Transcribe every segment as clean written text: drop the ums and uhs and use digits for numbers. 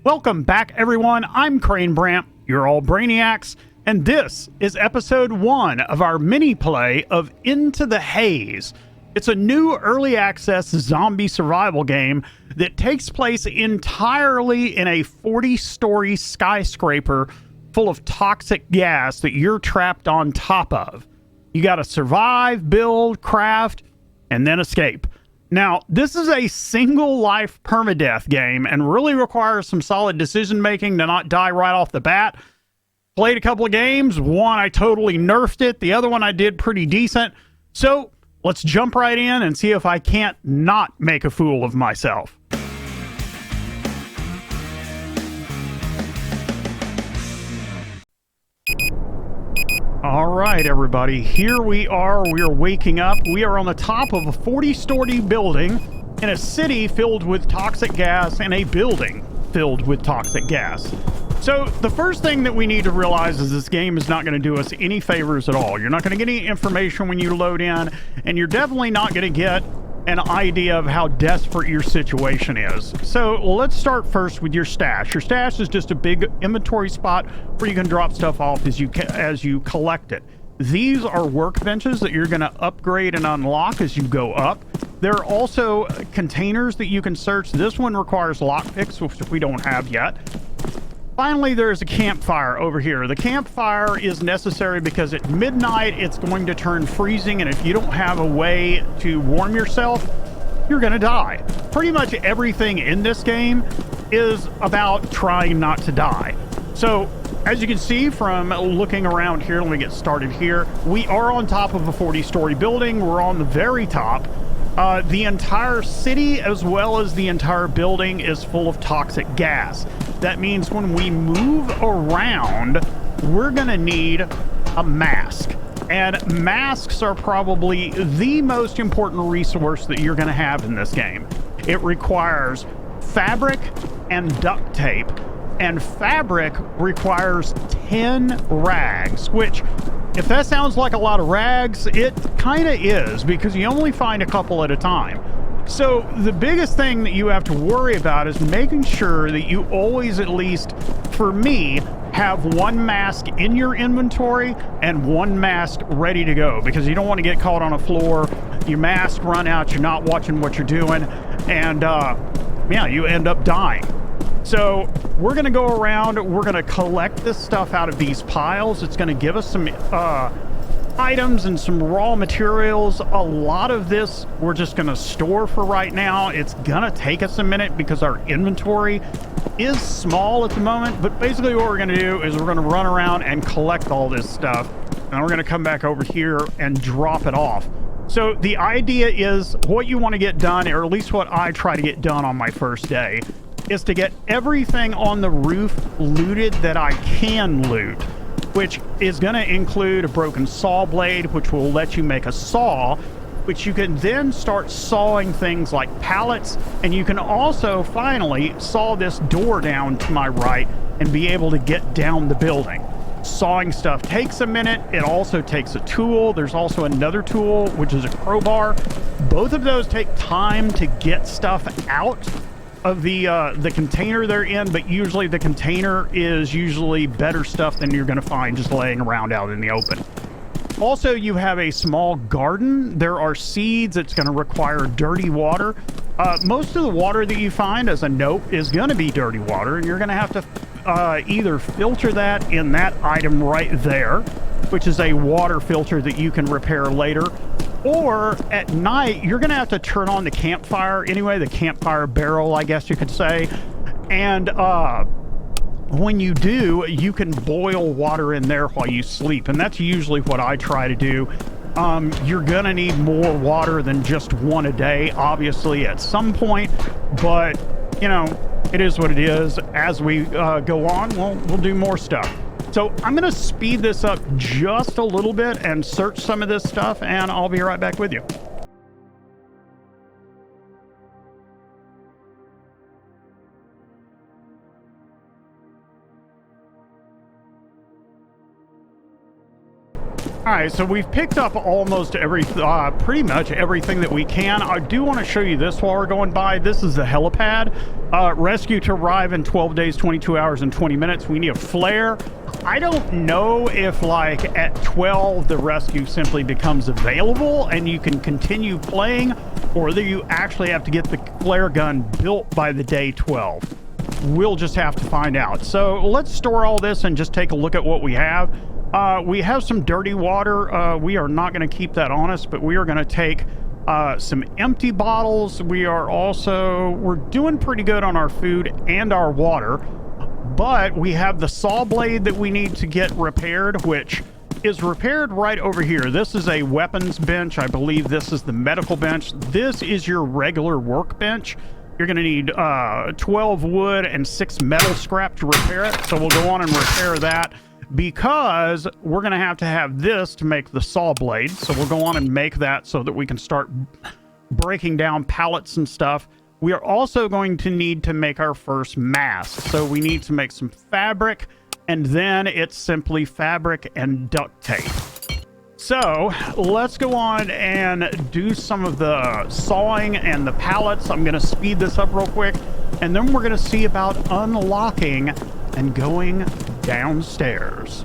Welcome back, everyone. I'm Crane Brant, you're all Brainiacs, and this is episode 1 of our mini-play of Into the Haze. It's a new early access zombie survival game that takes place entirely in a 40-story skyscraper full of toxic gas that you're trapped on top of. You gotta survive, build, craft, and then escape. Now, this is a single-life permadeath game and really requires some solid decision-making to not die right off the bat. Played a couple of games. One, I totally nerfed it. The other one, I did pretty decent. So, let's jump right in and see if I can't not make a fool of myself. All right, everybody, here we are. We are waking up. We are on the top of a 40-story building in a city filled with toxic gas and a building filled with toxic gas. So the first thing that we need to realize is this game is not going to do us any favors at all. You're not going to get any information when you load in, and you're definitely not going to get an idea of how desperate your situation is. So let's start first with your stash. Your stash is just a big inventory spot where you can drop stuff off as you collect it. These are workbenches that you're going to upgrade and unlock as you go up. There are also containers that you can search. This one requires lockpicks, which we don't have yet. Finally, there's a campfire over here. The campfire is necessary because at midnight it's going to turn freezing, and if you don't have a way to warm yourself, you're gonna die. Pretty much everything in this game is about trying not to die. So, as you can see from looking around here, let me get started here. We are on top of a 40-story building. We're on the very top. The entire city, as well as the entire building, is full of toxic gas. That means when we move around, we're gonna need a mask. And masks are probably the most important resource that you're gonna have in this game. It requires fabric and duct tape. And fabric requires 10 rags, which, if that sounds like a lot of rags, it kind of is, because you only find a couple at a time. So the biggest thing that you have to worry about is making sure that you always, at least for me, have one mask in your inventory and one mask ready to go, because you don't want to get caught on a floor, your mask run out, you're not watching what you're doing, and yeah, you end up dying. So we're going to go around, we're going to collect this stuff out of these piles. It's going to give us some items and some raw materials. A lot of this we're just going to store for right now. It's going to take us a minute because our inventory is small at the moment. But basically what we're going to do is we're going to run around and collect all this stuff. And we're going to come back over here and drop it off. So the idea is what you want to get done, or at least what I try to get done on my first day, is to get everything on the roof looted that I can loot, which is going to include a broken saw blade, which will let you make a saw, which you can then start sawing things like pallets, and you can also finally saw this door down to my right and be able to get down the building. Sawing stuff takes a minute. It also takes a tool. There's also another tool, which is a crowbar. Both of those take time to get stuff out of the container they're in, but usually the container is usually better stuff than you're going to find just laying around out in the open. Also, you have a small garden. There are seeds. It's going to require dirty water. Most of the water that you find, as a note, is going to be dirty water, and you're going to have to either filter that in that item right there, which is a water filter that you can repair later, or at night, you're going to have to turn on the campfire anyway, the campfire barrel, I guess you could say. And when you do, you can boil water in there while you sleep. And that's usually what I try to do. You're going to need more water than just one a day, obviously, at some point. But, you know, it is what it is. As we go on, we'll do more stuff. So I'm going to speed this up just a little bit and search some of this stuff, and I'll be right back with you. All right, so we've picked up almost pretty much everything that we can. I do want to show you this while we're going by. This is the helipad. Rescue to arrive in 12 days, 22 hours, and 20 minutes. We need a flare. I don't know if, like, at 12, the rescue simply becomes available and you can continue playing, or whether you actually have to get the flare gun built by the day 12. We'll just have to find out. So let's store all this and just take a look at what we have. We have some dirty water. We are not going to keep that on us, but we are going to take some empty bottles. We're doing pretty good on our food and our water, but we have the saw blade that we need to get repaired, which is repaired right over here. This is a weapons bench. I believe this is the medical bench. This is your regular workbench. You're going to need 12 wood and 6 metal scrap to repair it. So we'll go on and repair that, because we're going to have this to make the saw blade. So we'll go on and make that so that we can start breaking down pallets and stuff. We are also going to need to make our first mask. So we need to make some fabric, and then it's simply fabric and duct tape. So let's go on and do some of the sawing and the pallets. I'm going to speed this up real quick, and then we're going to see about unlocking and going downstairs.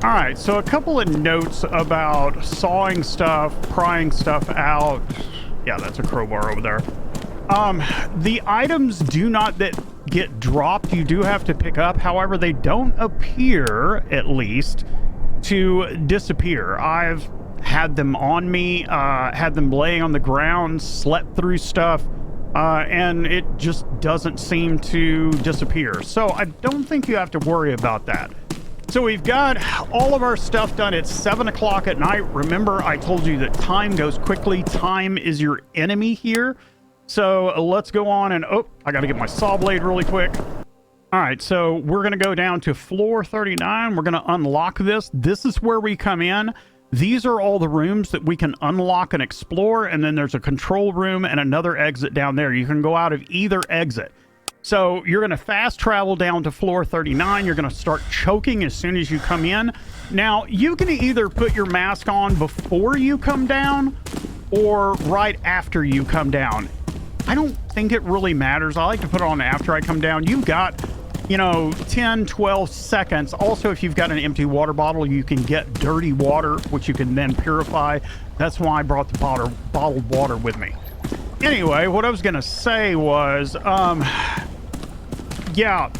All right, so a couple of notes about sawing stuff, prying stuff out. Yeah, that's a crowbar over there. The items do not get dropped. You do have to pick up. However, they don't appear, at least, to disappear. I've had them on me, had them laying on the ground, slept through stuff, and it just doesn't seem to disappear. So I don't think you have to worry about that. So we've got all of our stuff done. It's 7 o'clock at night. Remember, I told you that time goes quickly. Time is your enemy here. So let's go on and... Oh, I got to get my saw blade really quick. All right, so we're going to go down to floor 39. We're going to unlock this. This is where we come in. These are all the rooms that we can unlock and explore. And then there's a control room and another exit down there. You can go out of either exit. So you're going to fast travel down to floor 39. You're going to start choking as soon as you come in. Now, you can either put your mask on before you come down or right after you come down. I don't think it really matters. I like to put it on after I come down. You've got, 10, 12 seconds. Also, if you've got an empty water bottle, you can get dirty water, which you can then purify. That's why I brought the bottled water with me. Anyway, what I was going to say was, yeah.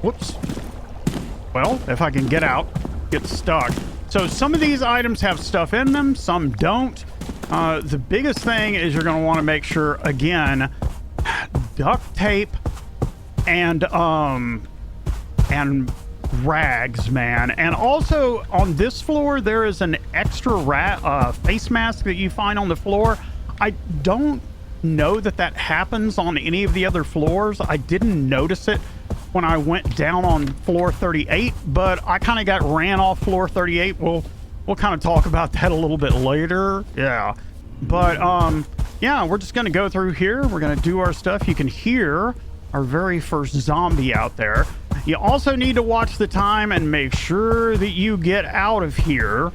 Whoops. Well, if I can get out, get stuck. So some of these items have stuff in them, some don't. The biggest thing is you're going to want to make sure, again, duct tape and rags, man. And also on this floor, there is an extra face mask that you find on the floor. I don't know that happens on any of the other floors. I didn't notice it when I went down on floor 38, but I kind of got ran off floor 38. We'll kind of talk about that a little bit later. Yeah. But yeah, we're just going to go through here. We're going to do our stuff. You can hear our very first zombie out there. You also need to watch the time and make sure that you get out of here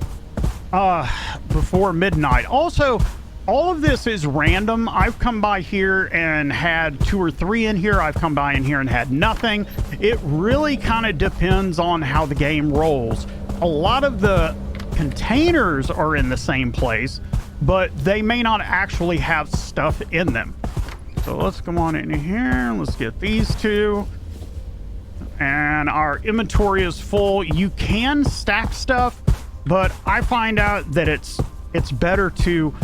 before midnight. Also, all of this is random. I've come by here and had 2 or 3 in here. I've come by in here and had nothing. It really kind of depends on how the game rolls. A lot of the containers are in the same place, but they may not actually have stuff in them. So let's come on in here. Let's get these 2. And our inventory is full. You can stack stuff, but I find out that it's better to,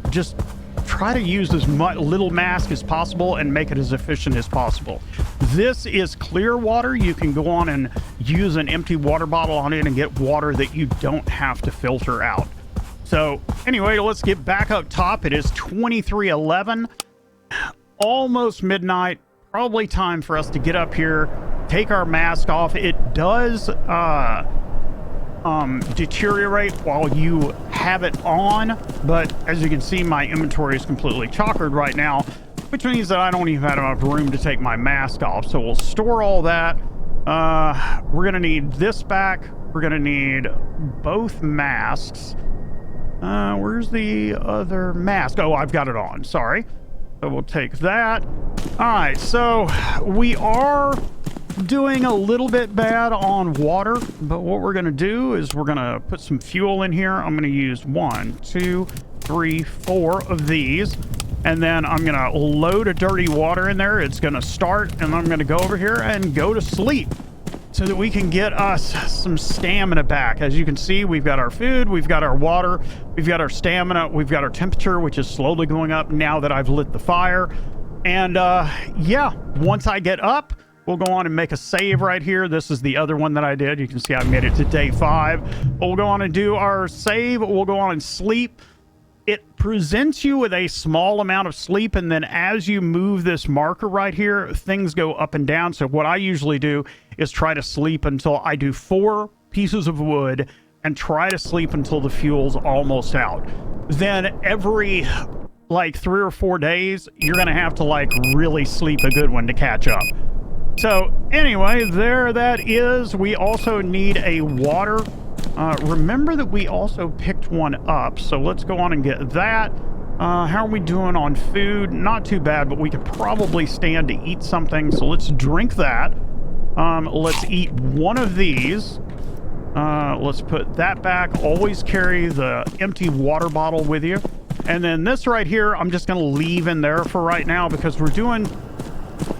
just try to use as much little mask as possible and make it as efficient as possible. This is clear water. You can go on and use an empty water bottle on it and get water that you don't have to filter out. So anyway, let's get back up top. It is 23:11, almost midnight. Probably time for us to get up here, take our mask off. It does deteriorate while you have it on, but as you can see, my inventory is completely chockered right now, which means that I don't even have enough room to take my mask off. So we'll store all that. We're gonna need this back. We're gonna need both masks. Where's the other mask? Oh, I've got it on, sorry. So we'll take that. All right, so we are doing a little bit bad on water, but what we're gonna do is we're gonna put some fuel in here. I'm gonna use 1, 2, 3, 4 of these, and then I'm gonna load a dirty water in there. It's gonna start, and I'm gonna go over here and go to sleep so that we can get us some stamina back. As you can see, we've got our food, we've got our water, we've got our stamina, we've got our temperature, which is slowly going up now that I've lit the fire. And yeah, once I get up, we'll go on and make a save right here. This is the other one that I did. You can see I made it to day 5. We'll go on and do our save. We'll go on and sleep. It presents you with a small amount of sleep, and then as you move this marker right here, things go up and down. So what I usually do is try to sleep until I do 4 pieces of wood and try to sleep until the fuel's almost out. Then every like 3 or 4 days, you're gonna have to like really sleep a good one to catch up. So anyway, there that is. We also need a water. Remember that we also picked one up, so let's go on and get that. How are we doing on food? Not too bad, but we could probably stand to eat something, so let's drink that. Let's eat one of these. Let's put that back. Always carry the empty water bottle with you. And then this right here, I'm just going to leave in there for right now because we're doing...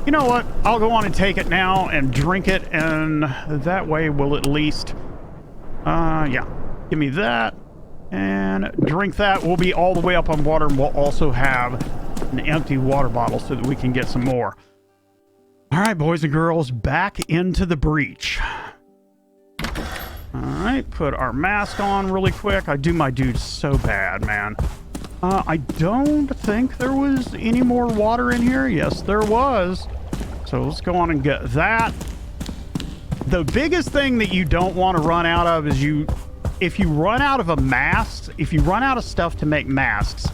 You know what? I'll go on and take it now and drink it, and that way we'll at least... yeah. Give me that. And drink that. We'll be all the way up on water, and we'll also have an empty water bottle so that we can get some more. All right, boys and girls, back into the breach. All right, put our mask on really quick. I do my dude so bad, man. I don't think there was any more water in here. Yes, there was. So let's go on and get that. The biggest thing that you don't want to run out of is if you run out of a mask, if you run out of stuff to make masks,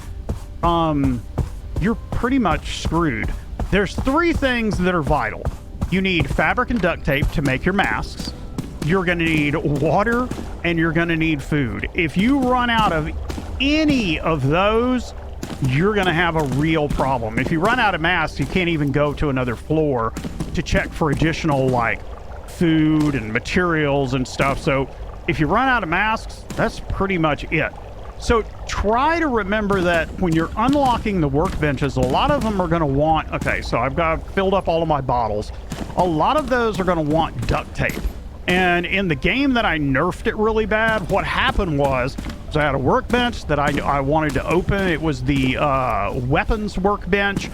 you're pretty much screwed. There's 3 things that are vital. You need fabric and duct tape to make your masks. You're going to need water, and you're going to need food. If you run out of any of those, you're going to have a real problem. If you run out of masks, you can't even go to another floor to check for additional like food and materials and stuff. So if you run out of masks, that's pretty much it. So try to remember that when you're unlocking the workbenches, a lot of them are going to want... Okay, so I've got filled up all of my bottles. A lot of those are going to want duct tape. And in the game that I nerfed it really bad, what happened was I had a workbench that I wanted to open. It was the weapons workbench,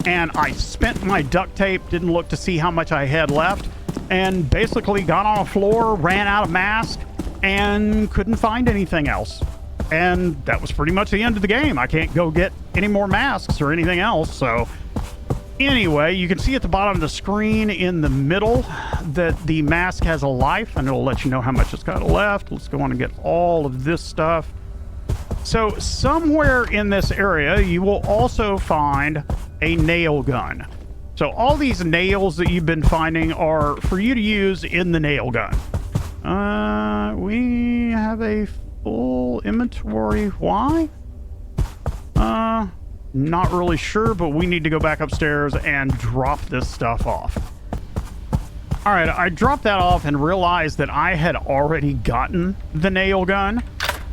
and I spent my duct tape, didn't look to see how much I had left, and basically got on a floor, ran out of mask, and couldn't find anything else. And that was pretty much the end of the game. I can't go get any more masks or anything else, so... Anyway, you can see at the bottom of the screen in the middle that the mask has a life, and it'll let you know how much it's got left. Let's go on and get all of this stuff. So somewhere in this area, you will also find a nail gun. So all these nails that you've been finding are for you to use in the nail gun. We have a full inventory. Why? Not really sure, but we need to go back upstairs and drop this stuff off. All right, I dropped that off and realized that I had already gotten the nail gun.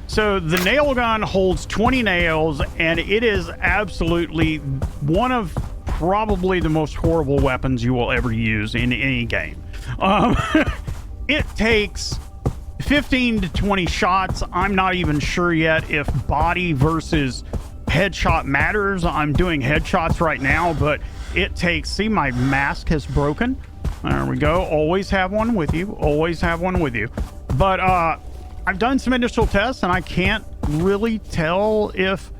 So the nail gun holds 20 nails, and it is absolutely one of probably the most horrible weapons you will ever use in any game. It takes 15 to 20 shots. I'm not even sure yet if body versus headshot matters. I'm doing headshots right now, but it takes... See, my mask has broken. There we go. Always have one with you. Always have one with you. But I've done some initial tests, and I can't really tell if...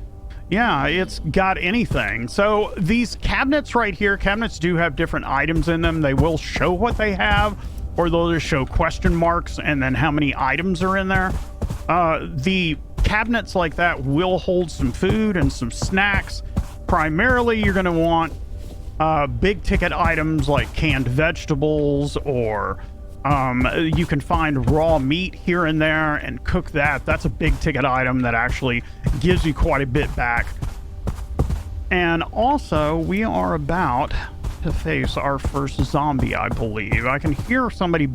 Yeah, it's got anything. So these cabinets right here, cabinets do have different items in them. They will show what they have, or they'll just show question marks and then how many items are in there. The cabinets like that will hold some food and some snacks. Primarily, you're going to want big ticket items like canned vegetables, or you can find raw meat here and there and cook that. That's a big ticket item that actually gives you quite a bit back. And also, we are about to face our first zombie, I believe. I can hear somebody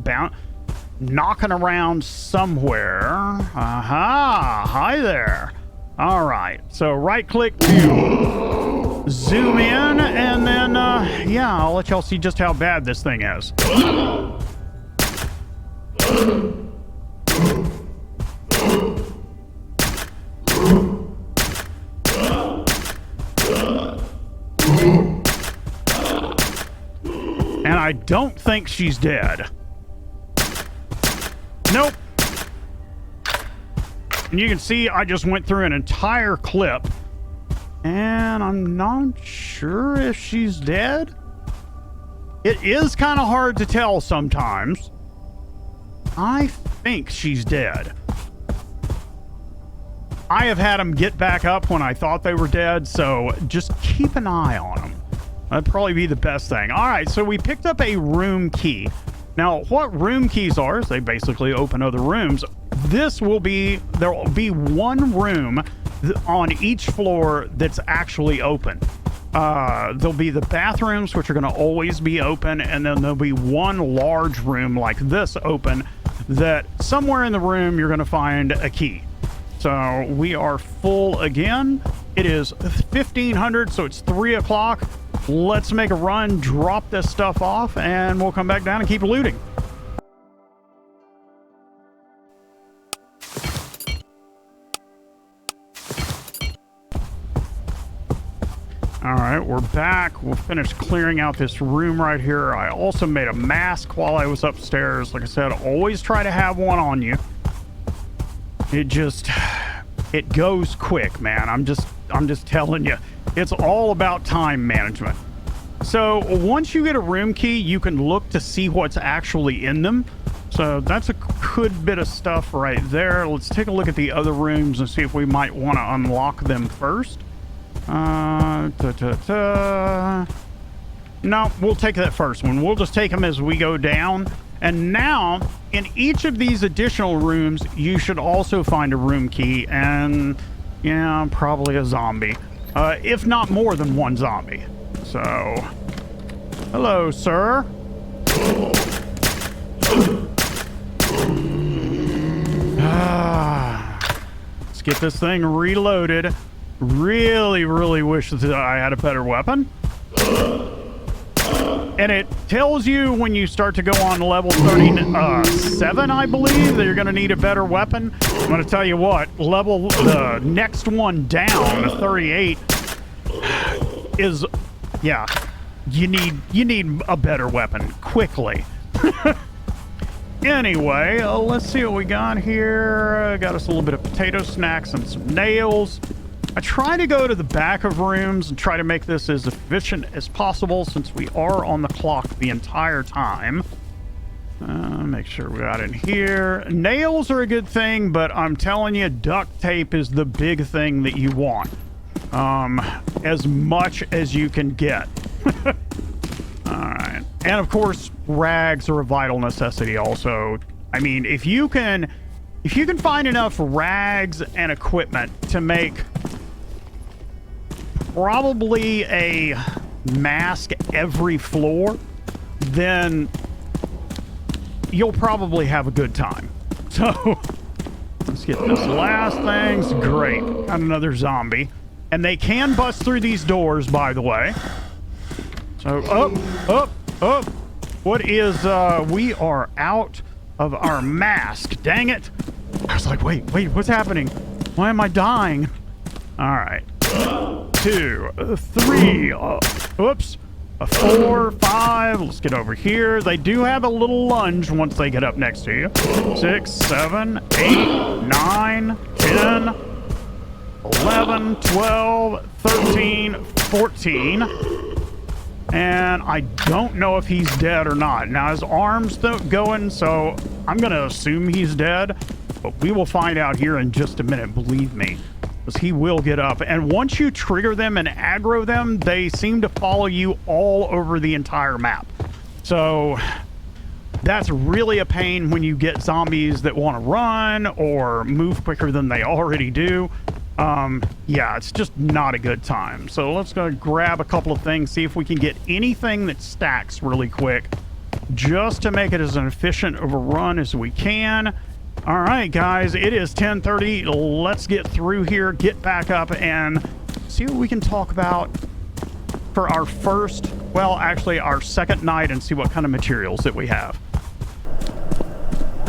knocking around somewhere. Aha! Hi there. All right. So right click to zoom in, and then, yeah, I'll let y'all see just how bad this thing is. And I don't think she's dead. Nope. And you can see I just went through an entire clip, and I'm not sure if she's dead. It is kind of hard to tell sometimes. I think she's dead. I have had them get back up when I thought they were dead, so just keep an eye on them. That'd probably be the best thing. All right, so we picked up a room key. Now, what room keys are is they basically open other rooms. There will be one room on each floor that's actually open. There'll be the bathrooms, which are going to always be open, and then there'll be one large room like this open that somewhere in the room you're going to find a key. So we are full again. It is 1500, so it's 3 o'clock. Let's make a run, drop this stuff off, and we'll come back down and keep looting. All right, we're back. We'll finish clearing out this room right here. I also made a mask while I was upstairs. Like I said, always try to have one on you. It goes quick, man. I'm just telling you. It's all about time management. So once you get a room key, you can look to see what's actually in them. So that's a good bit of stuff right there. Let's take a look at the other rooms and see if we might want to unlock them first. No, we'll take that first one. We'll just take them as we go down. And now, in each of these additional rooms, you should also find a room key and, yeah, probably a zombie. If not more than one zombie. So, hello, sir. Let's get this thing reloaded. Really wish that I had a better weapon. And it tells you when you start to go on level 37, I believe, that you're going to need a better weapon. I'm going to tell you what, the next one down, 38, is, yeah, you need a better weapon quickly. Anyway, let's see what we got here. Got us a little bit of potato snacks and some nails. I try to go to the back of rooms and try to make this as efficient as possible since we are on the clock the entire time. Make sure we got in here. Nails are a good thing, but I'm telling you, duct tape is the big thing that you want. As much as you can get. Alright. And of course, rags are a vital necessity also. I mean, if you can find enough rags and equipment to make probably a mask every floor, then you'll probably have a good time. So let's get this last thing's great. Got another zombie. And they can bust through these doors, by the way. So up. What is we are out of our mask. Dang it. I was like, wait, what's happening? Why am I dying? All right. 2, 3. Oops. a 4, 5. Let's get over here. They do have a little lunge once they get up next to you. 6, 7, 8, 9, 10, 11, 12, 13, 14. And I don't know if he's dead or not. Now, his arm's going, so I'm going to assume he's dead. But we will find out here in just a minute, believe me. Because he will get up. And once you trigger them and aggro them, they seem to follow you all over the entire map. So that's really a pain when you get zombies that want to run or move quicker than they already do. Yeah, it's just not a good time. So let's go grab a couple of things, see if we can get anything that stacks really quick, just to make it as an efficient of a run as we can. All right, guys, it is 10:30. Let's get through here, get back up, and see what we can talk about for our first, well, actually our second night, and see what kind of materials that we have.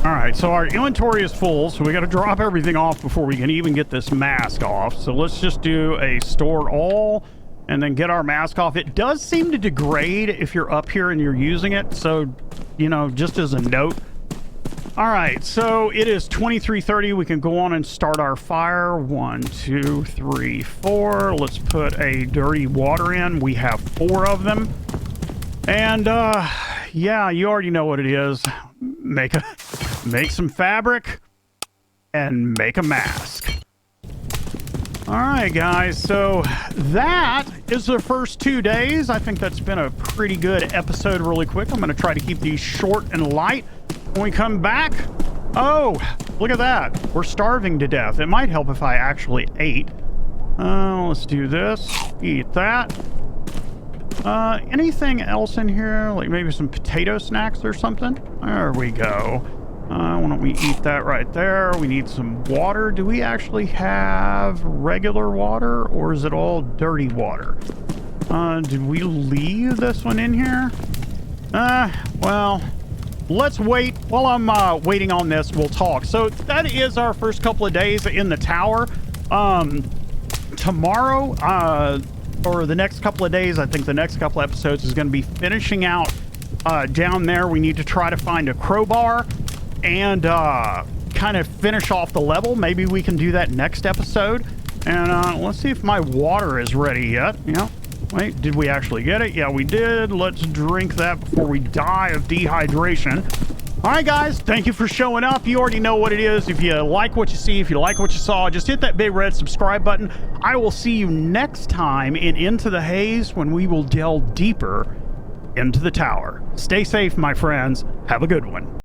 All right, so our inventory is full, so we got to drop everything off before we can even get this mask off. So let's just do a store all and then get our mask off. It does seem to degrade if you're up here and you're using it, so, you know, just as a note. All right, so it is 23:30. We can go on and start our fire. 1, 2, 3, 4. Let's put a dirty water in. We have 4 of them. And, yeah, you already know what it is. Make some fabric and make a mask. All right, guys, so that is the first 2 days. I think that's been a pretty good episode really quick. I'm going to try to keep these short and light. When we come back, oh, look at that. We're starving to death. It might help if I actually ate. Let's do this. Eat that. Anything else in here? Like maybe some potato snacks or something? There we go. Why don't we eat that right there? We need some water. Do we actually have regular water, or is it all dirty water? Did we leave this one in here? Well, let's wait. While I'm waiting on this, we'll talk. So that is our first couple of days in the tower. Tomorrow, or the next couple of days, I think the next couple of episodes is going to be finishing out down there. We need to try to find a crowbar and kind of finish off the level. Maybe we can do that next episode. And let's see if my water is ready yet. Yeah. Wait, did we actually get it? Yeah, we did. Let's drink that before we die of dehydration. All right, guys, thank you for showing up. You already know what it is. If you like what you see, if you like what you saw, just hit that big red subscribe button. I will see you next time in Into the Haze, when we will delve deeper into the tower. Stay safe, my friends. Have a good one.